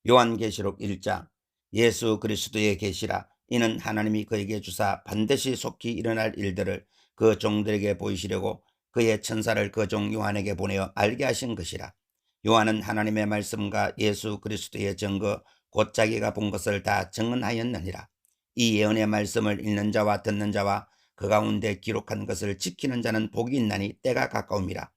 요한계시록 1장. 예수 그리스도의 계시라. 이는 하나님이 그에게 주사 반드시 속히 일어날 일들을 그 종들에게 보이시려고 그의 천사를 그 종 요한에게 보내어 알게 하신 것이라. 요한은 하나님의 말씀과 예수 그리스도의 증거 곧 자기가 본 것을 다 증언하였느니라. 이 예언의 말씀을 읽는 자와 듣는 자와 그 가운데 기록한 것을 지키는 자는 복이 있나니 때가 가까움이라.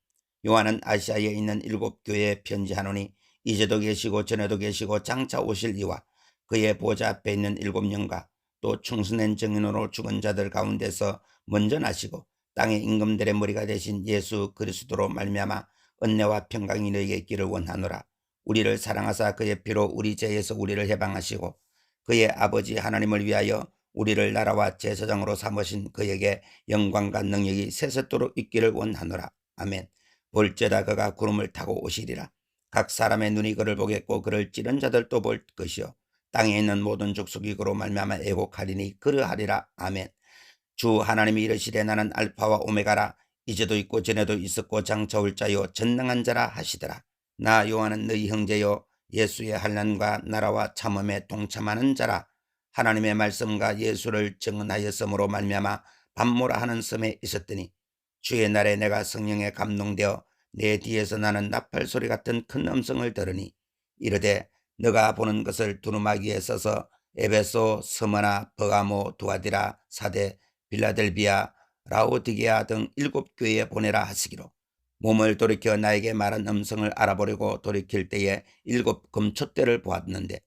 요한은 아시아에 있는 7교회에 편지하노니 이제도 계시고 전에도 계시고 장차 오실 이와 그의 보좌 앞에 있는 7영과 또 충성된 증인으로 죽은 자들 가운데서 먼저 나시고 땅의 임금들의 머리가 되신 예수 그리스도로 말미암아 은혜와 평강이 너희에게 있기를 원하노라. 우리를 사랑하사 그의 피로 우리 죄에서 우리를 해방하시고 그의 아버지 하나님을 위하여 우리를 나라와 제사장으로 삼으신 그에게 영광과 능력이 세세토록 있기를 원하노라. 아멘. 볼지어다 그가 구름을 타고 오시리라. 각 사람의 눈이 그를 보겠고 그를 찌른 자들도 볼 것이요 땅에 있는 모든 족속이 그로 말미암아 애곡하리니 그러하리라. 아멘. 주 하나님이 이르시되 나는 알파와 오메가라. 이제도 있고 전에도 있었고 장차 올 자요 전능한 자라 하시더라. 나 요한은 너희 형제요 예수의 환난과 나라와 참음에 동참하는 자라. 하나님의 말씀과 예수를 증언하였으므로 말미암아 밤모라 하는 섬에 있었더니 주의 날에 내가 성령에 감동되어 내 뒤에서 나는 나팔 소리 같은 큰 음성을 들으니 이르되 너가 보는 것을 두루마기에 써서 에베소, 스무나, 버가모, 두아디라, 사데, 빌라델비아, 라오디게아 등 7교회에 보내라 하시기로 몸을 돌이켜 나에게 말한 음성을 알아보려고 돌이킬 때에 7 금촛대를 보았는데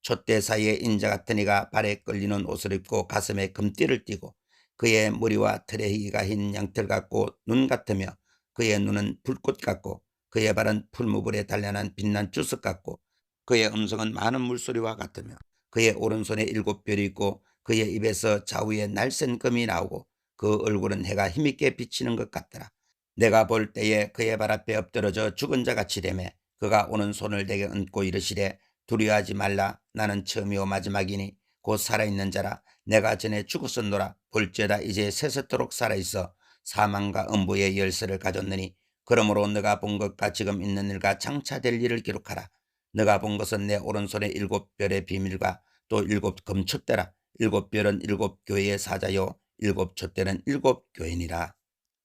촛대 사이에 인자 같은 이가 발에 끌리는 옷을 입고 가슴에 금띠를 띠고 그의 머리와 털의 희가 흰 양털 같고 눈 같으며 그의 눈은 불꽃 같고 그의 발은 풀무불에 단련한 빛난 주석 같고 그의 음성은 많은 물소리와 같으며 그의 오른손에 7별이 있고 그의 입에서 좌우에 날쌘 금이 나오고 그 얼굴은 해가 힘있게 비치는 것 같더라. 내가 볼 때에 그의 발 앞에 엎드러져 죽은 자같이 되매 그가 오른손을 내게 얹고 이르시되 두려워하지 말라. 나는 처음이요 마지막이니 곧 살아있는 자라. 내가 전에 죽었었노라. 볼지어다 이제 세세토록 살아있어 사망과 음부의 열쇠를 가졌느니 그러므로 너가 본 것과 지금 있는 일과 장차 될 일을 기록하라. 너가 본 것은 내 오른손의 7별의 비밀과 또 7금촛대라. 7별은 7교회의 사자요 7촛대는 7교회니라.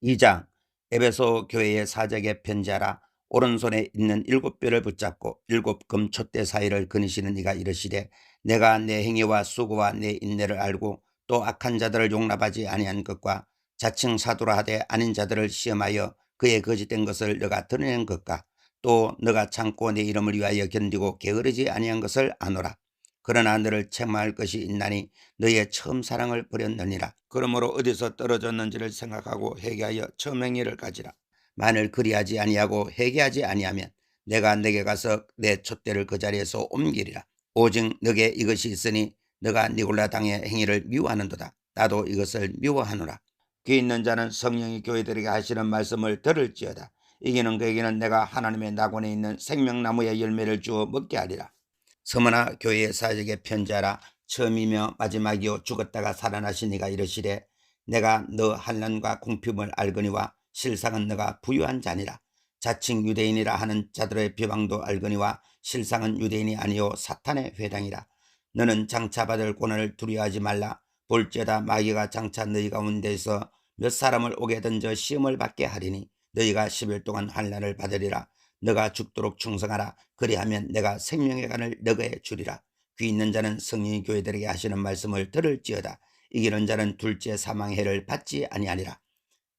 2장. 에베소 교회의 사자에게 편지하라. 오른손에 있는 7별을 붙잡고 7금촛대 사이를 거니시는 이가 이르시되 내가 내 행위와 수고와 내 인내를 알고 또 악한 자들을 용납하지 아니한 것과 자칭 사도라 하되 아닌 자들을 시험하여 그의 거짓된 것을 너가 드러낸 것과 또 너가 참고 내 이름을 위하여 견디고 게으르지 아니한 것을 아노라. 그러나 너를 책망할 것이 있나니 너의 처음 사랑을 버렸느니라. 그러므로 어디서 떨어졌는지를 생각하고 회개하여 처음 행위를 가지라. 만일 그리하지 아니하고 회개하지 아니하면 내가 네게 가서 내 촛대를 그 자리에서 옮기리라. 오직 너게 이것이 있으니 너가 니골라 당의 행위를 미워하는도다. 나도 이것을 미워하노라. 귀 있는 자는 성령이 교회들에게 하시는 말씀을 들을지어다. 이기는 그에게는 내가 하나님의 낙원에 있는 생명나무의 열매를 주어 먹게 하리라. 서머나 교회의 사역에 편지하라. 처음이며 마지막이요 죽었다가 살아나신 이가 이르시되 내가 너 환난과 궁핍을 알거니와 실상은 너가 부유한 자니라. 자칭 유대인이라 하는 자들의 비방도 알거니와 실상은 유대인이 아니요 사탄의 회당이라. 너는 장차 받을 고난을 두려워하지 말라. 볼지어다 마귀가 장차 너희 가운데서 몇 사람을 오게 던져 시험을 받게 하리니 너희가 10일 동안 환난을 받으리라. 너가 죽도록 충성하라. 그리하면 내가 생명의 간을 너에게 주리라. 귀 있는 자는 성령이 교회들에게 하시는 말씀을 들을지어다. 이기는 자는 둘째 사망의 해를 받지 아니하리라.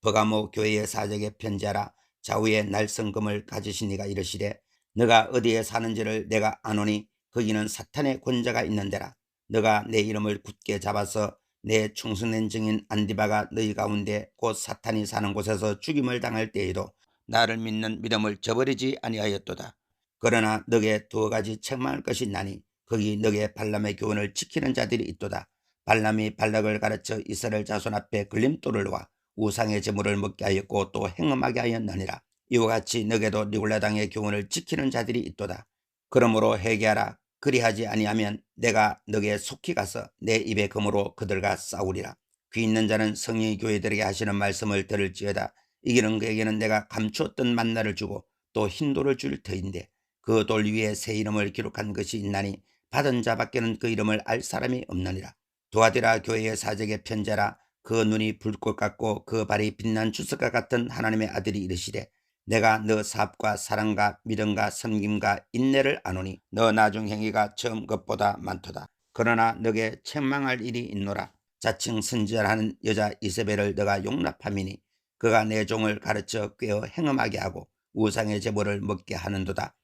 버가모 교회의 사적에 편지하라. 좌우에 날성금을 가지신 이가 이르시되 너가 어디에 사는지를 내가 아노니 거기는 사탄의 권자가 있는 데라. 너가 내 이름을 굳게 잡아서 내 충성된 증인 안디바가 너희 가운데 곧 사탄이 사는 곳에서 죽임을 당할 때에도 나를 믿는 믿음을 저버리지 아니하였도다. 그러나 너게 2가지 책망할 것이 있나니 거기 너게 발람의 교훈을 지키는 자들이 있도다. 발람이 발락을 가르쳐 이스라엘 자손 앞에 걸림돌을 놓아 우상의 제물을 먹게 하였고 또 행음하게 하였느니라. 이와 같이 너게도 니골라 당의 교훈을 지키는 자들이 있도다. 그러므로 회개하라. 그리하지 아니하면 내가 너게 속히 가서 내 입의 검으로 그들과 싸우리라. 귀 있는 자는 성령이 교회들에게 하시는 말씀을 들을지어다. 이기는 그에게는 내가 감추었던 만나를 주고 또 흰돌을 줄 터인데 그 돌 위에 새 이름을 기록한 것이 있나니 받은 자밖에는 그 이름을 알 사람이 없느니라. 두아디라 교회의 사적의 편지하라. 그 눈이 불꽃 같고 그 발이 빛난 주석과 같은 하나님의 아들이 이르시되 내가 너 사업과 사랑과 믿음과 섬김과 인내를 아노니 너 나중 행위가 처음 것보다 많도다. 그러나 너게 책망할 일이 있노라. 자칭 선지자라는 여자 이세벨을 너가 용납함이니 그가 내 종을 가르쳐 꾀어 행음하게 하고 우상의 제물을 먹게 하는도다.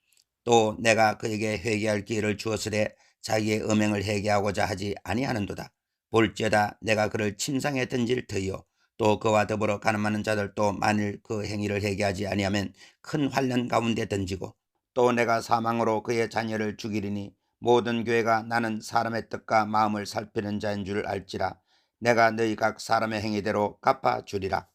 또 내가 그에게 회개할 기회를 주었으되 자기의 음행을 회개하고자 하지 아니하는도다. 볼지어다 내가 그를 침상에 던질 터이요 또 그와 더불어 가늠하는 자들도 만일 그 행위를 회개하지 아니하면 큰 환난 가운데 던지고 또 내가 사망으로 그의 자녀를 죽이리니 모든 교회가 나는 사람의 뜻과 마음을 살피는 자인 줄 알지라. 내가 너희 각 사람의 행위대로 갚아주리라.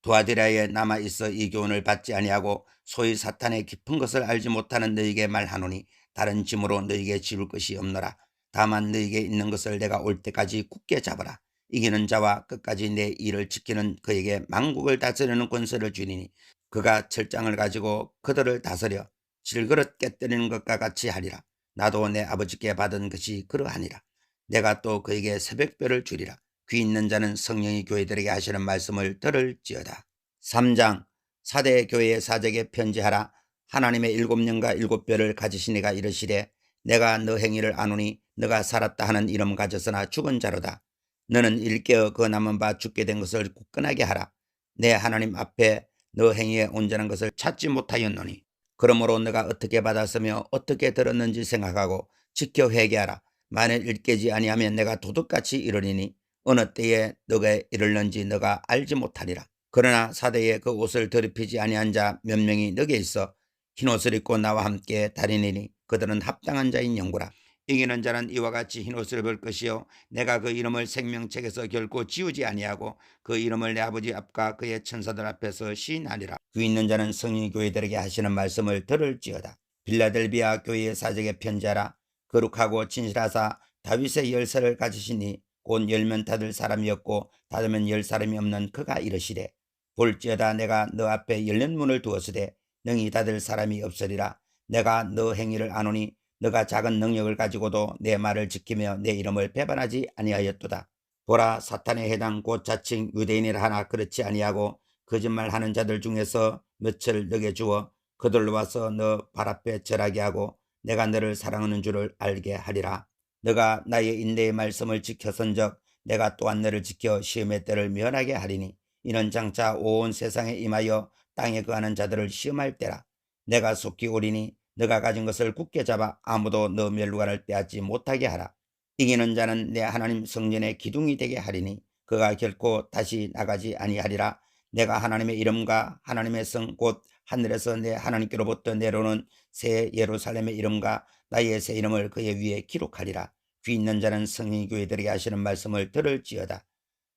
두아디라에 남아있어 이 교훈을 받지 아니하고 소위 사탄의 깊은 것을 알지 못하는 너희에게 말하노니 다른 짐으로 너희에게 지울 것이 없노라. 다만 너희에게 있는 것을 내가 올 때까지 굳게 잡아라. 이기는 자와 끝까지 내 일을 지키는 그에게 만국을 다스리는 권세를 주리니 그가 철장을 가지고 그들을 다스려 질그릇 깨뜨리는 것과 같이 하리라. 나도 내 아버지께 받은 것이 그러하니라. 내가 또 그에게 새벽별을 주리라. 귀 있는 자는 성령이 교회들에게 하시는 말씀을 들을지어다. 3장 사대 교회의 사적에 편지하라. 하나님의 7년과 7별을 가지신 이가 이르시되 내가 너 행위를 아노니 너가 살았다 하는 이름 가졌으나 죽은 자로다. 너는 일깨어 그 남은 바 죽게 된 것을 굳건하게 하라. 내 하나님 앞에 너 행위에 온전한 것을 찾지 못하였노니 그러므로 너가 어떻게 받았으며 어떻게 들었는지 생각하고 지켜 회개하라. 만일 일깨지 아니하면 내가 도둑같이 이르리니 어느 때에 너가 이르는지 너가 알지 못하리라. 그러나 사대에 그 옷을 더럽히지 아니한 자 몇 명이 너게 있어 흰옷을 입고 나와 함께 다니니 그들은 합당한 자인 영구라. 이기는 자는 이와 같이 흰옷을 입을 것이요 내가 그 이름을 생명책에서 결코 지우지 아니하고 그 이름을 내 아버지 앞과 그의 천사들 앞에서 시인하리라. 귀 있는 자는 성령 교회들에게 하시는 말씀을 들을지어다. 빌라델비아 교회의 사적에 편지하라. 거룩하고 진실하사 다윗의 열쇠를 가지시니 곧 열면 닫을 사람이었고 닫으면 열 사람이 없는 그가 이르시되 볼지어다 내가 너 앞에 열린 문을 두었으되 능히 닫을 사람이 없으리라. 내가 너 행위를 아노니 너가 작은 능력을 가지고도 내 말을 지키며 내 이름을 배반하지 아니하였도다. 보라 사탄의 해당 곧 자칭 유대인이라 하나 그렇지 아니하고 거짓말하는 자들 중에서 몇을 너게 주어 그들로 와서 너 발 앞에 절하게 하고 내가 너를 사랑하는 줄을 알게 하리라. 너가 나의 인내의 말씀을 지켜선적 내가 또한 너를 지켜 시험의 때를 면하게 하리니 이는 장차 온 세상에 임하여 땅에 거하는 자들을 시험할 때라. 내가 속히 오리니 너가 가진 것을 굳게 잡아 아무도 너 멸루관을 빼앗지 못하게 하라. 이기는 자는 내 하나님 성전의 기둥이 되게 하리니 그가 결코 다시 나가지 아니하리라. 내가 하나님의 이름과 하나님의 성 곧 하늘에서 내 하나님께로부터 내려오는 새 예루살렘의 이름과 나의 새 이름을 그의 위에 기록하리라. 귀 있는 자는 성령 교회들에게 하시는 말씀을 들을지어다.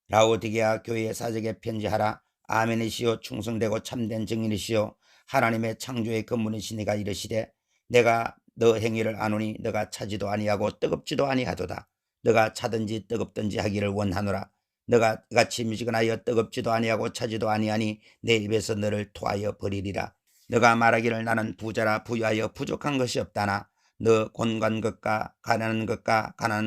라오디게아 교회의 사적에 편지하라. 아멘이시오 충성되고 참된 증인이시오 하나님의 창조의 근본이신 이가 이르시되 내가 너 행위를 아노니 너가 차지도 아니하고 뜨겁지도 아니하도다. 너가 차든지 뜨겁든지 하기를 원하노라. 너가 같이 미지근하여 뜨겁지도 아니하고 차지도 아니하니 내 입에서 너를 토하여 버리리라. 너가 말하기를 나는 부자라 부유하여 부족한 것이 없다나 너 곤간 것과 가난한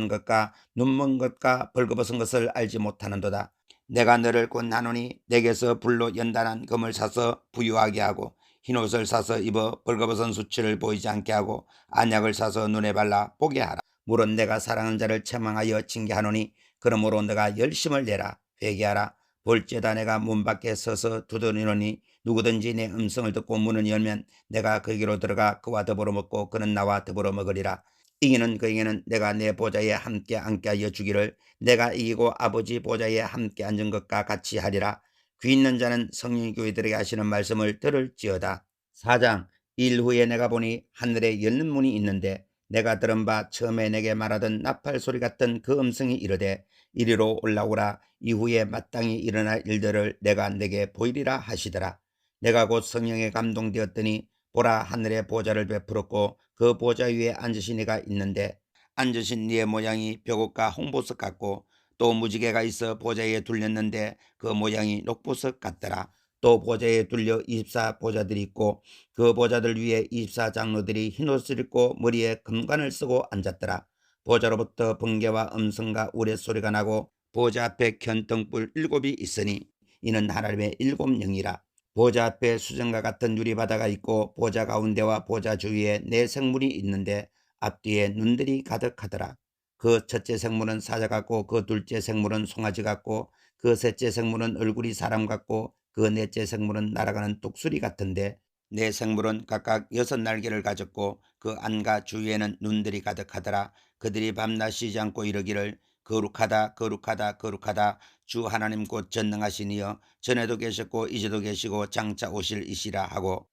것과 눈먼 것과 벌거벗은 것을 알지 못하는도다. 내가 너를 권하노니 내게서 불로 연단한 금을 사서 부유하게 하고 흰옷을 사서 입어 벌거벗은 수치를 보이지 않게 하고 안약을 사서 눈에 발라 보게 하라. 물은 내가 사랑하는 자를 책망하여 징계하노니 그러므로 너가 열심을 내라. 회개하라. 볼지어다 내가 문 밖에 서서 두드리노니 누구든지 내 음성을 듣고 문을 열면 내가 그에게로 들어가 그와 더불어 먹고 그는 나와 더불어 먹으리라. 이기는 그에게는 내가 내 보좌에 함께 앉게 하여 주기를 내가 이기고 아버지 보좌에 함께 앉은 것과 같이 하리라. 귀 있는 자는 성령 교회들에게 하시는 말씀을 들을지어다. 4장 일 후에 내가 보니 하늘에 열린 문이 있는데 내가 들은 바 처음에 내게 말하던 나팔 소리 같은 그 음성이 이르되 이리로 올라오라. 이후에 마땅히 일어날 일들을 내가 내게 보이리라 하시더라. 내가 곧 성령에 감동되었더니 보라 하늘에 보좌를 베풀었고 그 보좌 위에 앉으신 이가 있는데 앉으신 이의 모양이 벼옷과 홍보석 같고 또 무지개가 있어 보좌에 둘렸는데 그 모양이 녹보석 같더라. 또 보좌에 둘려 24 보좌들이 있고 그 보좌들 위에 24 장로들이 흰옷을 입고 머리에 금관을 쓰고 앉았더라. 보좌로부터 번개와 음성과 우레소리가 나고 보좌 앞에 켠 등불 7이 있으니 이는 하나님의 7영이라. 보좌 앞에 수정과 같은 유리바다가 있고 보좌 가운데와 보좌 주위에 4생물이 있는데 앞뒤에 눈들이 가득하더라. 그 첫째 생물은 사자 같고 그 둘째 생물은 송아지 같고 그 셋째 생물은 얼굴이 사람 같고 그 넷째 생물은 날아가는 독수리 같은데 4생물은 각각 6날개를 가졌고 그 안과 주위에는 눈들이 가득하더라. 그들이 밤낮 쉬지 않고 이르기를 거룩하다 거룩하다 거룩하다 주 하나님 곧 전능하신 이여 전에도 계셨고 이제도 계시고 장차 오실 이시라 하고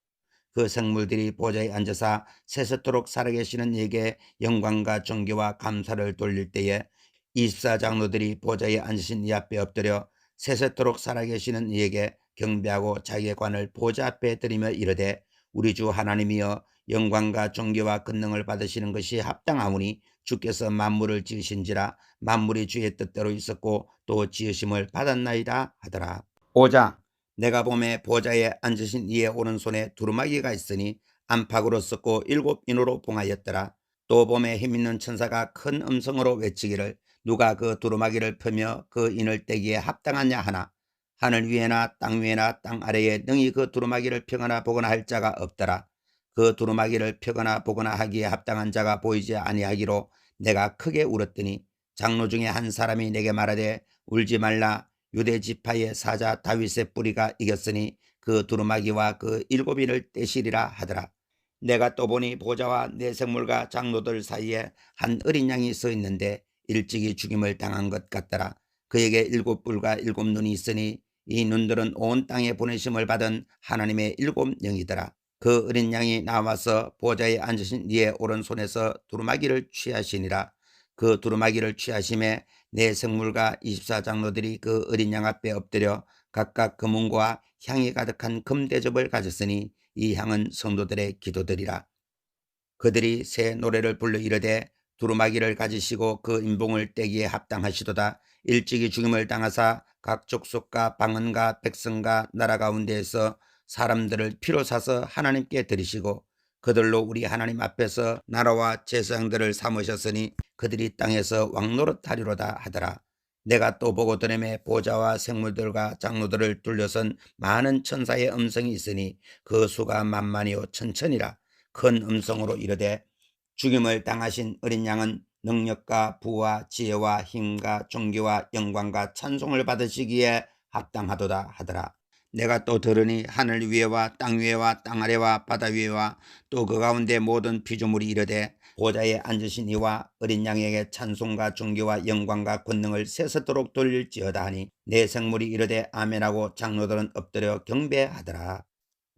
그 생물들이 보좌에 앉아서 세세토록 살아계시는 이에게 영광과 존귀와 감사를 돌릴 때에 24 장로들이 보좌에 앉으신 이 앞에 엎드려 세세토록 살아계시는 이에게 경배하고 자기의 관을 보좌 앞에 드리며 이르되 우리 주 하나님이여 영광과 존귀와 권능을 받으시는 것이 합당하오니 주께서 만물을 지으신지라 만물이 주의 뜻대로 있었고 또 지으심을 받았나이다 하더라. 5장 내가 보매 보좌에 앉으신 이의 오른손에 두루마기가 있으니 안팎으로 썩고 7인으로 봉하였더라. 또 보매 힘있는 천사가 큰 음성으로 외치기를 누가 그 두루마기를 펴며 그 인을 떼기에 합당하냐 하나 하늘 위에나 땅 위에나 땅 아래에 능히 그 두루마기를 펴거나 보거나 할 자가 없더라. 그 두루마기를 펴거나 보거나 하기에 합당한 자가 보이지 아니하기로 내가 크게 울었더니 장로 중에 한 사람이 내게 말하되 울지 말라 유대 지파의 사자 다윗의 뿌리가 이겼으니 그 두루마기와 그 7인을 떼시리라 하더라. 내가 또 보니 보좌와 네 생물과 장로들 사이에 한 어린 양이 서 있는데 일찍이 죽임을 당한 것 같더라. 그에게 7뿔과 7눈이 있으니 이 눈들은 온 땅에 보내심을 받은 하나님의 7영이더라. 그 어린 양이 나와서 보좌에 앉으신 이의 오른손에서 두루마기를 취하시니라. 그 두루마기를 취하심에 네 생물과 24 장로들이 그 어린 양 앞에 엎드려 각각 금은과 향이 가득한 금대접을 가졌으니 이 향은 성도들의 기도들이라. 그들이 새 노래를 불러 이르되 두루마기를 가지시고 그 인봉을 떼기에 합당하시도다. 일찍이 죽임을 당하사 각 족속과 방언과 백성과 나라 가운데에서 사람들을 피로 사서 하나님께 드리시고 그들로 우리 하나님 앞에서 나라와 제사장들을 삼으셨으니 그들이 땅에서 왕노릇하리로다 하더라. 내가 또 보고 들음에 보좌와 생물들과 장로들을 둘러선 많은 천사의 음성이 있으니 그 수가 만만이요 천천이라. 큰 음성으로 이르되 죽임을 당하신 어린 양은 능력과 부와 지혜와 힘과 존귀와 영광과 찬송을 받으시기에 합당하도다 하더라. 내가 또 들으니 하늘 위에와 땅 위에와 땅 아래와 바다 위에와 또 그 가운데 모든 피조물이 이르되 보좌에 앉으신 이와 어린 양에게 찬송과 존귀와 영광과 권능을 세세토록 돌릴지어다 하니 네 생물이 이르되 아멘하고 장로들은 엎드려 경배하더라.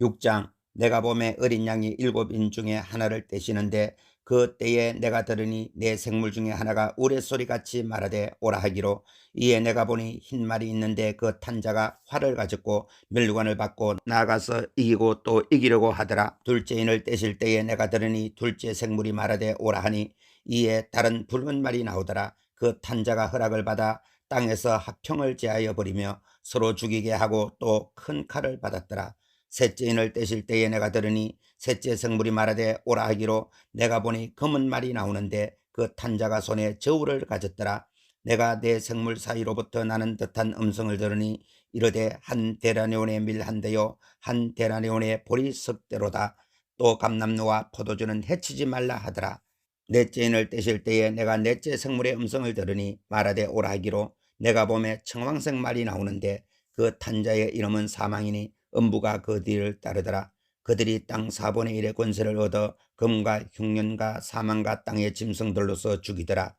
6장 내가 보매 어린 양이 7인 중에 하나를 떼시는데 그 때에 내가 들으니 네 생물 중에 하나가 우레소리같이 말하되 오라 하기로 이에 내가 보니 흰 말이 있는데 그 탄자가 활을 가졌고 멸관을 받고 나아가서 이기고 또 이기려고 하더라. 둘째 인을 떼실 때에 내가 들으니 둘째 생물이 말하되 오라 하니 이에 다른 붉은 말이 나오더라. 그 탄자가 허락을 받아 땅에서 합평을 제하여 버리며 서로 죽이게 하고 또 큰 칼을 받았더라. 셋째 인을 떼실 때에 내가 들으니 셋째 생물이 말하되 오라 하기로 내가 보니 검은 말이 나오는데 그 탄자가 손에 저울을 가졌더라. 내가 내 생물 사이로부터 나는 듯한 음성을 들으니 이르되 한 데나리온의 밀 한 대요 한 데나리온의 보리 석 대로다. 또 감람류와 포도주는 해치지 말라 하더라. 넷째 인을 떼실 때에 내가 넷째 생물의 음성을 들으니 말하되 오라 하기로 내가 보매 청황색 말이 나오는데 그 탄자의 이름은 사망이니 음부가 그 뒤를 따르더라. 그들이 땅 4분의 1의 권세를 얻어 금과 흉년과 사망과 땅의 짐승들로서 죽이더라.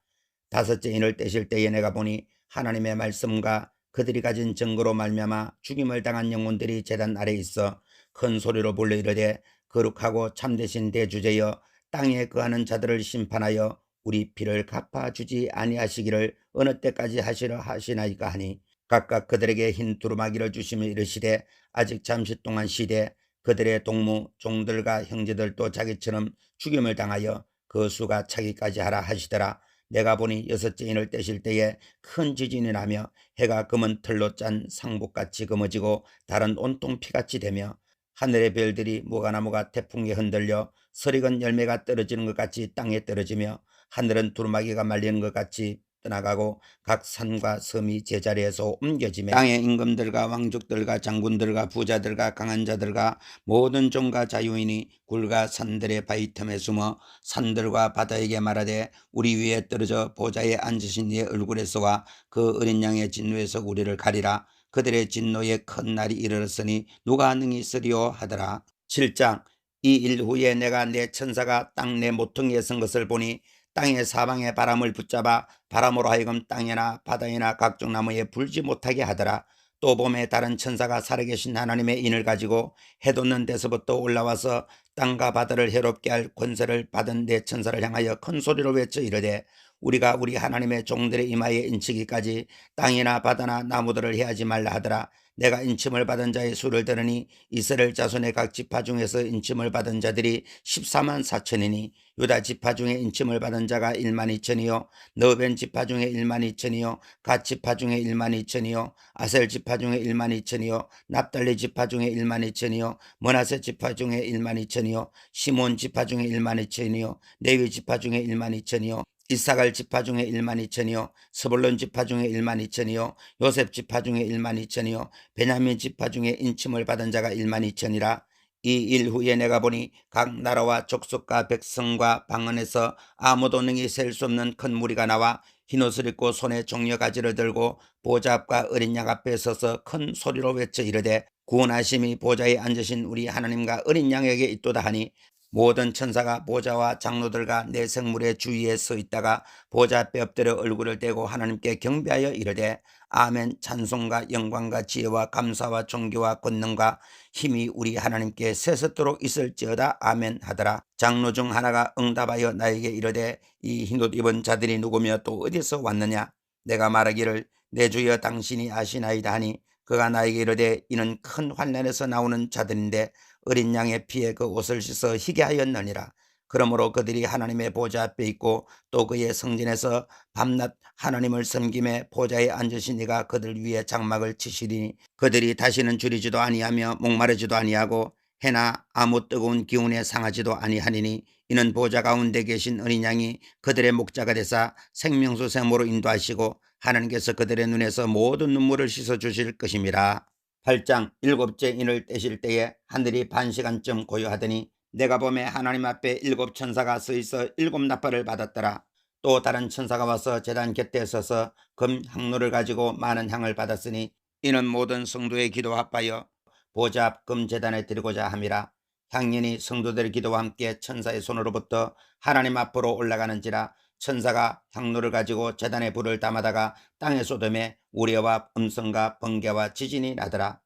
다섯째 인을 떼실 때에 내가 보니 하나님의 말씀과 그들이 가진 증거로 말미암아 죽임을 당한 영혼들이 제단 아래 있어 큰 소리로 불러 이르되 거룩하고 참되신 대주제여 땅에 거하는 자들을 심판하여 우리 피를 갚아주지 아니하시기를 어느 때까지 하시려 하시나이까 하니 각각 그들에게 흰 두루마기를 주시며 이르시되 아직 잠시 동안 쉬되 그들의 동무 종들과 형제들도 자기처럼 죽임을 당하여 그 수가 차기까지 하라 하시더라. 내가 보니 여섯째 인을 떼실 때에 큰 지진이 나며 해가 검은 털로 짠 상복같이 검어지고 달은 온통 피같이 되며 하늘의 별들이 무가나무가 태풍에 흔들려 설익은 열매가 떨어지는 것 같이 땅에 떨어지며 하늘은 두루마기가 말리는 것 같이 떠나가고 각 산과 섬이 제자리에서 옮겨지며 땅의 임금들과 왕족들과 장군들과 부자들과 강한 자들과 모든 종과 자유인이 굴과 산들의 바위 틈에 숨어 산들과 바다에게 말하되 우리 위에 떨어져 보좌에 앉으신 이의 얼굴에서와 그 어린 양의 진노에서 우리를 가리라. 그들의 진노에 큰 날이 이르렀으니 누가 능히 쓰리오 하더라. 7장. 이 일 후에 내가 내 천사가 땅 내 모퉁이에 선 것을 보니 땅의 사방에 바람을 붙잡아 바람으로 하여금 땅이나 바다이나 각종 나무에 불지 못하게 하더라. 또 봄에 다른 천사가 살아계신 하나님의 인을 가지고 해 돋는 데서부터 올라와서 땅과 바다를 해롭게 할 권세를 받은 내 천사를 향하여 큰 소리로 외쳐 이르되 우리가 우리 하나님의 종들의 이마에 인치기까지 땅이나 바다나 나무들을 해하지 말라 하더라. 내가 인침을 받은 자의 수를 들으니 이스라엘 자손의 각 지파 중에서 인침을 받은 자들이 14만 4천이니 유다 지파 중에 인침을 받은 자가 1만 2천이요 너벤 지파 중에 1만 2천이요 갓 지파 중에 1만 2천이요 아셀 지파 중에 1만 2천이요 납달리 지파 중에 1만 2천이요 므낫세 지파 중에 1만 2천이요 시몬 지파 중에 1만 2천이요 레위 지파 중에 1만 2천이요 이사갈 지파 중에 1만 2천이요 스불론 지파 중에 1만 2천이요 요셉 지파 중에 1만 2천이요 베냐민 지파 중에 인침을 받은 자가 1만 2천이라. 이 일 후에 내가 보니 각 나라와 족속과 백성과 방언에서 아무도 능히 셀 수 없는 큰 무리가 나와 흰옷을 입고 손에 종려 가지를 들고 보좌 앞과 어린 양 앞에 서서 큰 소리로 외쳐 이르되 구원하심이 보좌에 앉으신 우리 하나님과 어린 양에게 있도다 하니 모든 천사가 보좌와 장로들과 내 생물의 주위에 서 있다가 보좌 앞에 엎드려 얼굴을 대고 하나님께 경배하여 이르되 아멘. 찬송과 영광과 지혜와 감사와 존귀와 권능과 힘이 우리 하나님께 세세토록 있을지어다. 아멘 하더라. 장로 중 하나가 응답하여 나에게 이르되 이 흰옷 입은 자들이 누구며 또 어디서 왔느냐. 내가 말하기를 내 주여 당신이 아시나이다 하니 그가 나에게 이르되 이는 큰 환난에서 나오는 자들인데 어린 양의 피에 그 옷을 씻어 희게 하였느니라. 그러므로 그들이 하나님의 보좌 앞에 있고 또 그의 성전에서 밤낮 하나님을 섬김에 보좌에 앉으신 이가 그들 위에 장막을 치시리니 그들이 다시는 줄이지도 아니하며 목마르지도 아니하고 해나 아무 뜨거운 기운에 상하지도 아니하니니 이는 보좌 가운데 계신 어린 양이 그들의 목자가 되사 생명수 샘으로 인도하시고 하나님께서 그들의 눈에서 모든 눈물을 씻어 주실 것임이라. 8장. 일곱째 인을 떼실 때에 하늘이 반시간쯤 고요하더니 내가 보매 하나님 앞에 7 천사가 서 있어 7 나팔을 받았더라. 또 다른 천사가 와서 제단 곁에 서서 금 향로를 가지고 많은 향을 받았으니 이는 모든 성도의 기도와 합하여 보좌 앞 금 제단에 드리고자 함이라. 향연이 성도들의 기도와 함께 천사의 손으로부터 하나님 앞으로 올라가는지라. 천사가 향로를 가지고 제단에 불을 담아다가 땅에 쏟음에 우레와 음성과 번개와 지진이 나더라.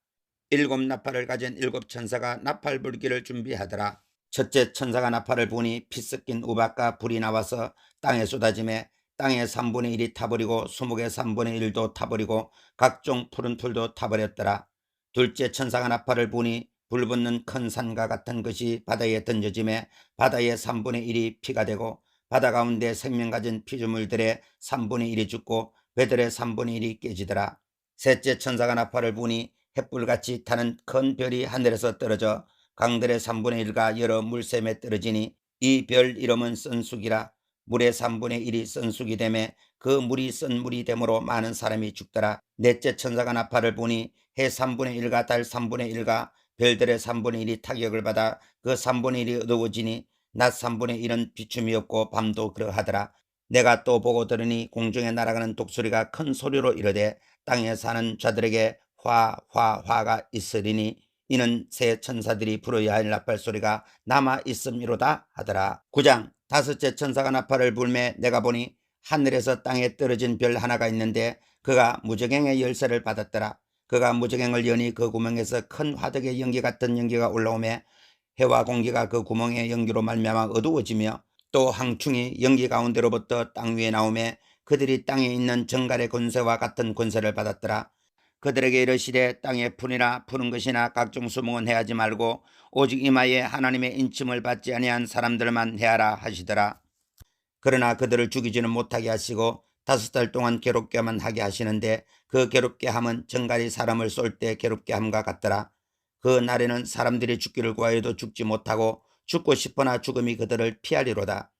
7 나팔을 가진 7 천사가 나팔 불기를 준비하더라. 첫째 천사가 나팔을 부니 피 섞인 우박과 불이 나와서 땅에 쏟아지매 땅의 3분의 1이 타버리고 수목의 3분의 1도 타버리고 각종 푸른 풀도 타버렸더라. 둘째 천사가 나팔을 부니 불 붙는 큰 산과 같은 것이 바다에 던져지매 바다의 3분의 1이 피가 되고 바다 가운데 생명 가진 피조물들의 3분의 1이 죽고 배들의 3분의 1이 깨지더라. 셋째 천사가 나팔을 부니 햇불같이 타는 큰 별이 하늘에서 떨어져 강들의 3분의 1과 여러 물샘에 떨어지니 이 별 이름은 선숙이라. 물의 3분의 1이 선숙이 되매 그 물이 쓴 물이 되므로 많은 사람이 죽더라. 넷째 천사가 나팔을 부니 해 3분의 1과 달 3분의 1과 별들의 3분의 1이 타격을 받아 그 3분의 1이 어두워지니 낮 3분의 1은 비춤이 없고 밤도 그러하더라. 내가 또 보고 들으니 공중에 날아가는 독수리가 큰 소리로 이르되 땅에 사는 자들에게 화가 있으리니 이는 새 천사들이 불어야 할 나팔 소리가 남아 있음이로다 하더라. 9장. 다섯째 천사가 나팔을 불매 내가 보니 하늘에서 땅에 떨어진 별 하나가 있는데 그가 무저갱의 열쇠를 받았더라. 그가 무저갱을 여니 그 구멍에서 큰 화덕의 연기 같은 연기가 올라오매 해와 공기가 그 구멍의 연기로 말미암아 어두워지며 또 항충이 연기 가운데로부터 땅 위에 나오매 그들이 땅에 있는 정갈의 권세와 같은 권세를 받았더라. 그들에게 이르시되 땅에 풀이나 푸는 것이나 각종 수목은 해하지 말고 오직 이마에 하나님의 인침을 받지 아니한 사람들만 해하라 하시더라. 그러나 그들을 죽이지는 못하게 하시고 5달 동안 괴롭게만 하게 하시는데 그 괴롭게 함은 정갈이 사람을 쏠 때 괴롭게 함과 같더라. 그 날에는 사람들이 죽기를 구하여도 죽지 못하고 죽고 싶으나 죽음이 그들을 피하리로다.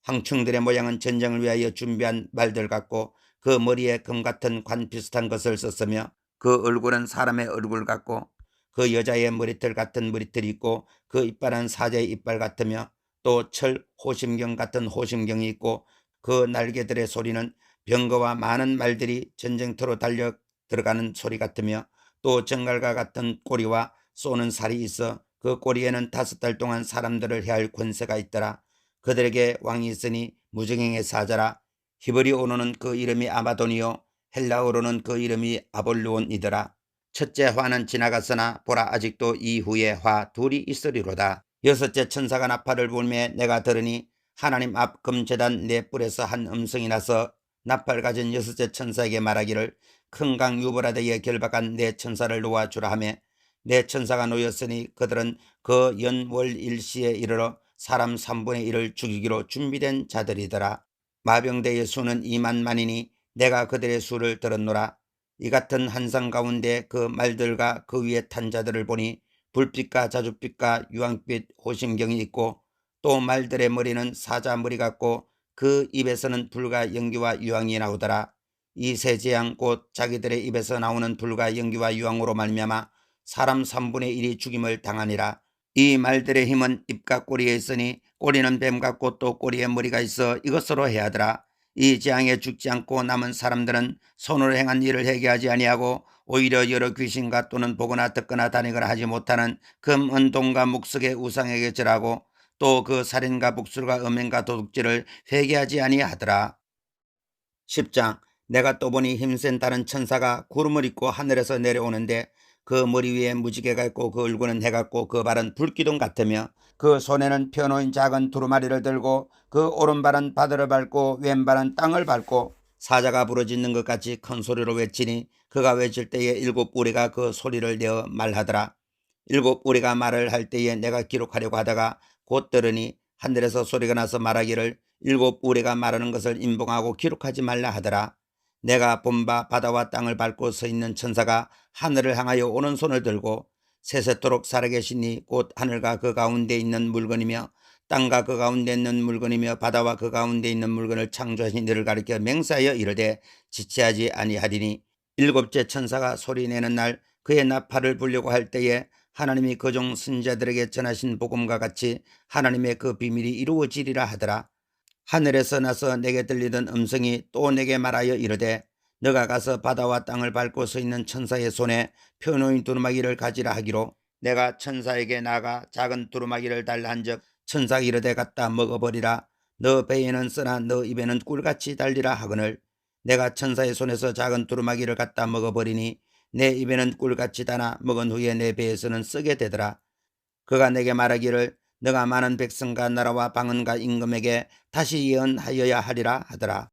황충들의 모양은 전쟁을 위하여 준비한 말들 같고 그 머리에 금 같은 관 비슷한 것을 썼으며 그 얼굴은 사람의 얼굴 같고 그 여자의 머리털 같은 머리털이 있고 그 이빨은 사자의 이빨 같으며 또 철 호심경 같은 호심경이 있고 그 날개들의 소리는 병거와 많은 말들이 전쟁터로 달려 들어가는 소리 같으며 또 정갈과 같은 꼬리와 쏘는 살이 있어 그 꼬리에는 5달 동안 사람들을 해할 권세가 있더라. 그들에게 왕이 있으니 무정행의 사자라. 히브리어로는 그 이름이 아마돈이요 헬라어로는 그 이름이 아볼루온이더라. 첫째 화는 지나갔으나 보라 아직도 이후에 화 둘이 있으리로다. 여섯째 천사가 나팔을 불매 내가 들으니 하나님 앞 금제단 네 뿔에서 한 음성이 나서 나팔 가진 여섯째 천사에게 말하기를 큰 강 유브라데에 결박한 네 천사를 놓아주라 하며 네 천사가 놓였으니 그들은 그 연월 일시에 이르러 사람 3분의 1을 죽이기로 준비된 자들이더라. 마병대의 수는 2만만이니 내가 그들의 수를 들었노라. 이 같은 한상 가운데 그 말들과 그 위에 탄 자들을 보니 불빛과 자줏빛과 유황빛 호심경이 있고 또 말들의 머리는 사자 머리 같고 그 입에서는 불과 연기와 유황이 나오더라. 이 세 재앙 곧 자기들의 입에서 나오는 불과 연기와 유황으로 말미암아 사람 3분의 1이 죽임을 당하니라. 이 말들의 힘은 입과 꼬리에 있으니 꼬리는 뱀 같고 또 꼬리에 머리가 있어 이것으로 해하더라. 이 재앙에 죽지 않고 남은 사람들은 손으로 행한 일을 회개하지 아니하고 오히려 여러 귀신과 또는 보거나 듣거나 다니거나 하지 못하는 금, 은동과 묵석의 우상에게 절하고 또 그 살인과 북술과 음행과 도둑질을 회개하지 아니하더라. 10장 내가 또 보니 힘센 다른 천사가 구름을 입고 하늘에서 내려오는데 그 머리 위에 무지개가 있고 그 얼굴은 해 같고 그 발은 불기둥 같으며 그 손에는 펴놓인 작은 두루마리를 들고 그 오른발은 바다를 밟고 왼발은 땅을 밟고 사자가 부르짖는 것 같이 큰 소리로 외치니 그가 외칠 때에 7무리가 그 소리를 내어 말하더라. 7무리가 말을 할 때에 내가 기록하려고 하다가 곧 들으니 하늘에서 소리가 나서 말하기를 7무리가 말하는 것을 인봉하고 기록하지 말라 하더라. 내가 본 바 바다와 땅을 밟고 서 있는 천사가 하늘을 향하여 오른손을 들고 세세토록 살아계시니 곧 하늘과 그 가운데 있는 물건이며 땅과 그 가운데 있는 물건이며 바다와 그 가운데 있는 물건을 창조하신 이를 가리켜 맹세하여 이르되 지체하지 아니하리니 일곱째 천사가 소리내는 날 그의 나팔을 불려고 할 때에 하나님이 그종 선지자들에게 전하신 복음과 같이 하나님의 그 비밀이 이루어지리라 하더라. 하늘에서 나서 내게 들리던 음성이 또 내게 말하여 이르되 너가 가서 바다와 땅을 밟고 서 있는 천사의 손에 펴놓인 두루마기를 가지라 하기로 내가 천사에게 나가 작은 두루마기를 달라 한즉 천사가 이르되 갖다 먹어버리라. 너 배에는 쓰나 너 입에는 꿀같이 달리라 하거늘 내가 천사의 손에서 작은 두루마기를 갖다 먹어버리니 내 입에는 꿀같이 다나 먹은 후에 내 배에서는 쓰게 되더라. 그가 내게 말하기를 너가 많은 백성과 나라와 방언과 임금에게 다시 예언하여야 하리라 하더라.